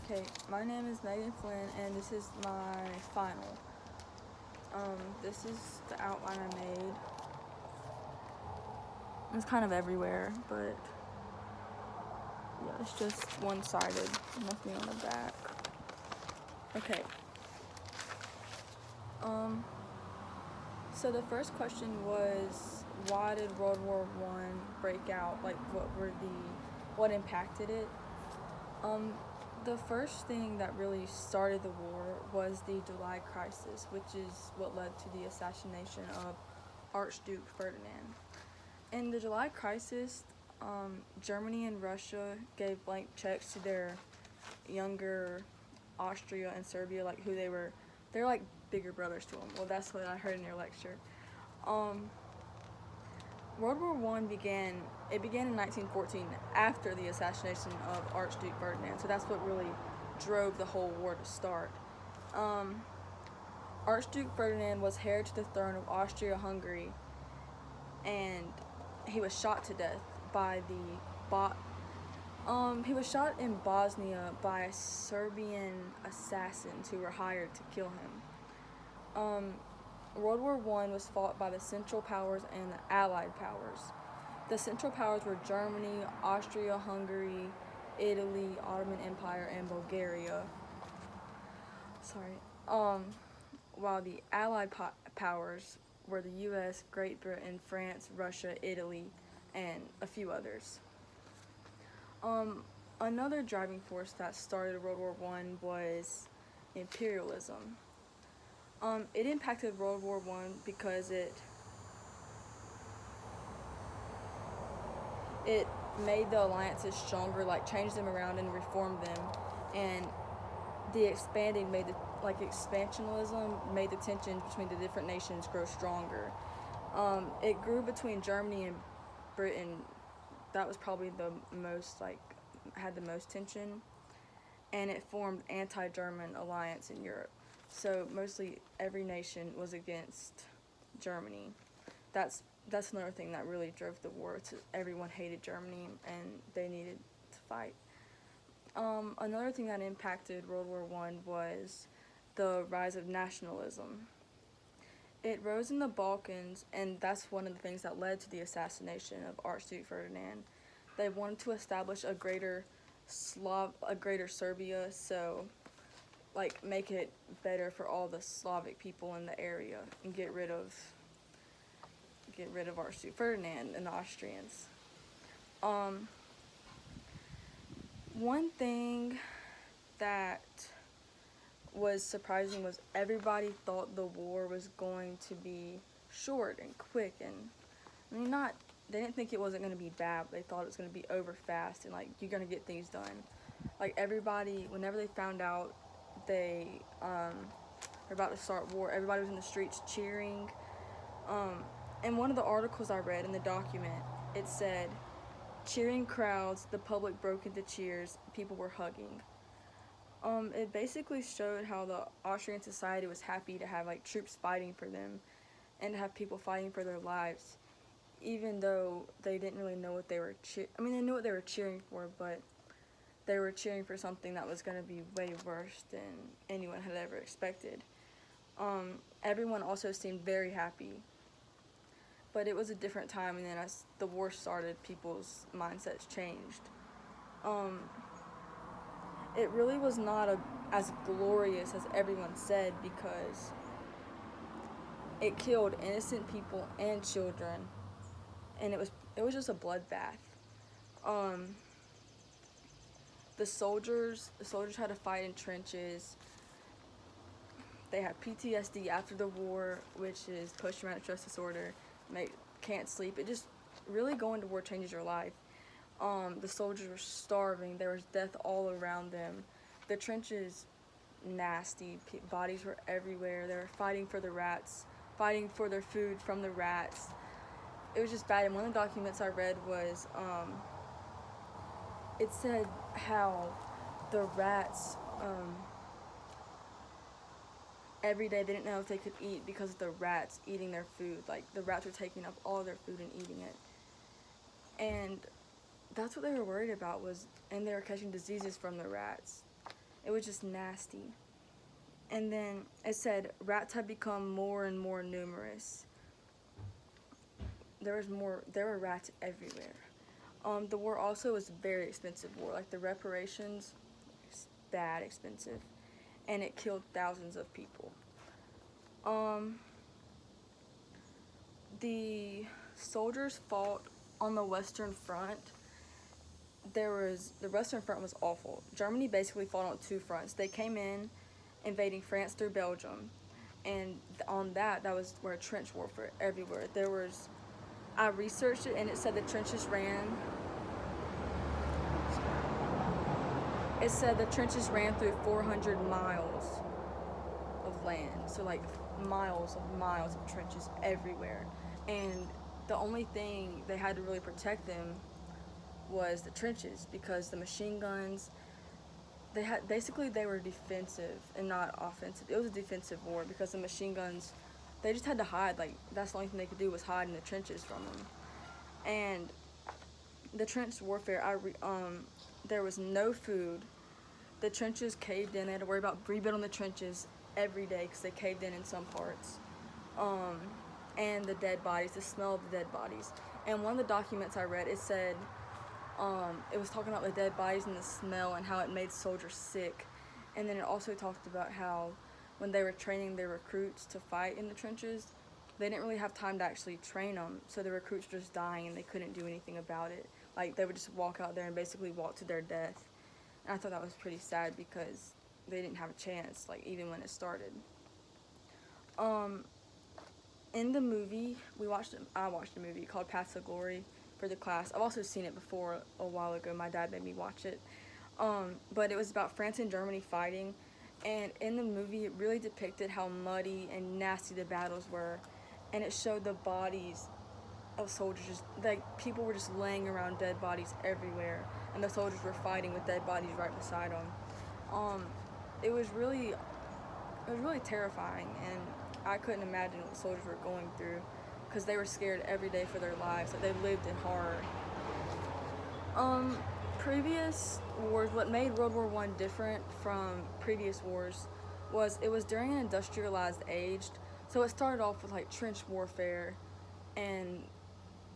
Okay, my name is Megan Flynn, and this is my final. This is the outline I made. It's kind of everywhere, but yeah, it's just one-sided, nothing on the back. Okay. So the first question was, why did World War One break out? Like, what impacted it? The first thing that really started the war was the July Crisis, which is what led to the assassination of Archduke Ferdinand. In the July Crisis, Germany and Russia gave blank checks to their younger Austria and Serbia, like who they're like bigger brothers to them. Well, that's what I heard in your lecture. World War One began in 1914 after the assassination of Archduke Ferdinand, so that's what really drove the whole war to start. Archduke Ferdinand was heir to the throne of Austria-Hungary, and he was shot to death by he was shot in Bosnia by Serbian assassins who were hired to kill him. World War I was fought by the Central Powers and the Allied Powers. The Central Powers were Germany, Austria-Hungary, Italy, Ottoman Empire, and Bulgaria. While the Allied powers were the U.S., Great Britain, France, Russia, Italy, and a few others. Another driving force that started World War I was imperialism. It impacted World War I because it made the alliances stronger, like changed them around and reformed them, and expansionism made the tension between the different nations grow stronger. It grew between Germany and Britain. That was probably the most had the most tension, and it formed anti-German alliance in Europe. So mostly every nation was against Germany. That's another thing that really drove the war. Everyone hated Germany and they needed to fight. Another thing that impacted World War I was the rise of nationalism. It rose in the Balkans, and that's one of the things that led to the assassination of Archduke Ferdinand. They wanted to establish a greater Serbia, so make it better for all the Slavic people in the area and get rid of Archduke Ferdinand and the Austrians. One thing that was surprising was everybody thought the war was going to be short and quick, and they didn't think it wasn't going to be bad, but they thought it was going to be over fast and you're going to get things done. Everybody, whenever they found out they were about to start war, everybody was in the streets cheering. In one of the articles I read in the document, it said, cheering crowds, the public broke into cheers, people were hugging. It basically showed how the Austrian society was happy to have troops fighting for them and to have people fighting for their lives, even though they didn't really know what they were they knew what they were cheering for, but they were cheering for something that was going to be way worse than anyone had ever expected. Everyone also seemed very happy, but it was a different time, and then as the war started, people's mindsets changed. It really was not as glorious as everyone said, because it killed innocent people and children, and it was just a bloodbath. The soldiers had to fight in trenches. They had PTSD after the war, which is post-traumatic stress disorder. Can't sleep. It just really, going to war changes your life. The soldiers were starving. There was death all around them. The trenches, nasty. Bodies were everywhere. They were fighting for the rats, fighting for their food from the rats. It was just bad. And one of the documents I read was, it said how the rats, every day they didn't know if they could eat because of the rats eating their food. The rats were taking up all their food and eating it. And that's what they were worried about and they were catching diseases from the rats. It was just nasty. And then it said rats had become more and more numerous. There were rats everywhere. The war also was a very expensive war. Like the reparations, bad expensive, and it killed thousands of people. The soldiers fought on the Western Front. The Western Front was awful. Germany basically fought on two fronts. They came in, invading France through Belgium, and on that was where trench warfare everywhere. I researched it, and it said the trenches ran. It said the trenches ran through 400 miles of land, so like miles of trenches everywhere. And the only thing they had to really protect them was the trenches, because the machine guns, they were defensive and not offensive. It was a defensive war because the machine guns, they just had to hide. Like that's the only thing they could do was hide in the trenches from them. And the trench warfare, there was no food. The trenches caved in. They had to worry about rebuilding the trenches every day because they caved in some parts. And the dead bodies, the smell of the dead bodies. And one of the documents I read, it said, it was talking about the dead bodies and the smell and how it made soldiers sick. And then it also talked about how when they were training their recruits to fight in the trenches, they didn't really have time to actually train them, so the recruits were just dying and they couldn't do anything about it. Like they would just walk out there and basically walk to their death. And I thought that was pretty sad because they didn't have a chance, like even when it started. In the movie, I watched a movie called Paths to Glory for the class. I've also seen it before a while ago. My dad made me watch it. But it was about France and Germany fighting, and in the movie it really depicted how muddy and nasty the battles were, and it showed the bodies of soldiers, just like people were just laying around dead bodies everywhere, and the soldiers were fighting with dead bodies right beside them. It was really terrifying, and I couldn't imagine what the soldiers were going through because they were scared every day for their lives. Like they lived in horror. Previous wars, what made World War I different from previous wars was it was during an industrialized age. So it started off with like trench warfare, and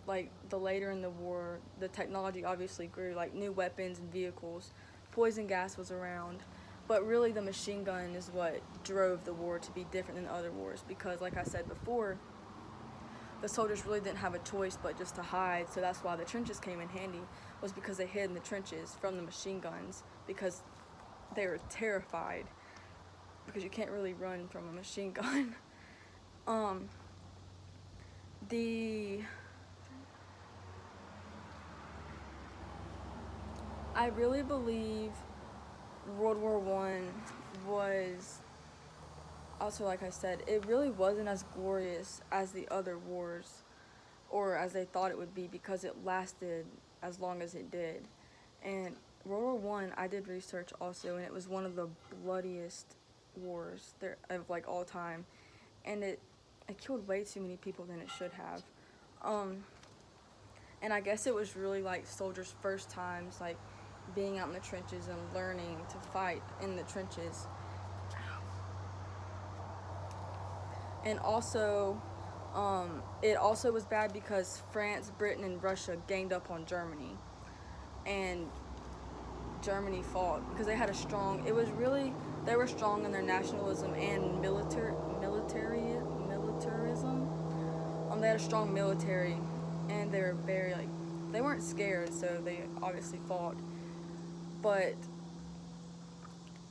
like the later in the war, the technology obviously grew, like new weapons and vehicles. Poison gas was around, but really the machine gun is what drove the war to be different than other wars, because like I said before, the soldiers really didn't have a choice but just to hide. So that's why the trenches came in handy, was because they hid in the trenches from the machine guns because they were terrified, because you can't really run from a machine gun. I really believe World War I was, also like I said, it really wasn't as glorious as the other wars, or as they thought it would be, because it lasted as long as it did. And World War I did research also, and it was one of the bloodiest wars there of like all time, and it killed way too many people than it should have. And I guess it was really like soldiers' first times like being out in the trenches and learning to fight in the trenches. And also, it also was bad because France, Britain, and Russia ganged up on Germany, and Germany fought because they had they were strong in their nationalism and militarism. They had a strong military, and they were very they weren't scared, so they obviously fought. But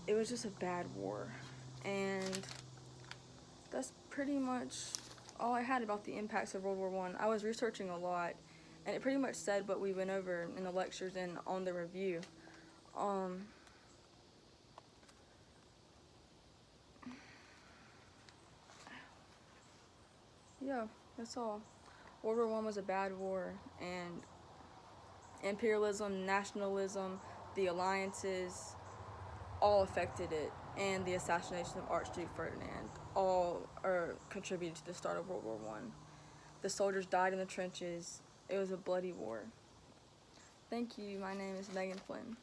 it was just a bad war, and that's pretty much all I had about the impacts of World War I. I was researching a lot, and it pretty much said what we went over in the lectures and on the review. Yeah, that's all. World War I was a bad war, and imperialism, nationalism, the alliances, all affected it, and the assassination of Archduke Ferdinand all contributed to the start of World War I. The soldiers died in the trenches. It was a bloody war. Thank you. My name is Megan Flynn.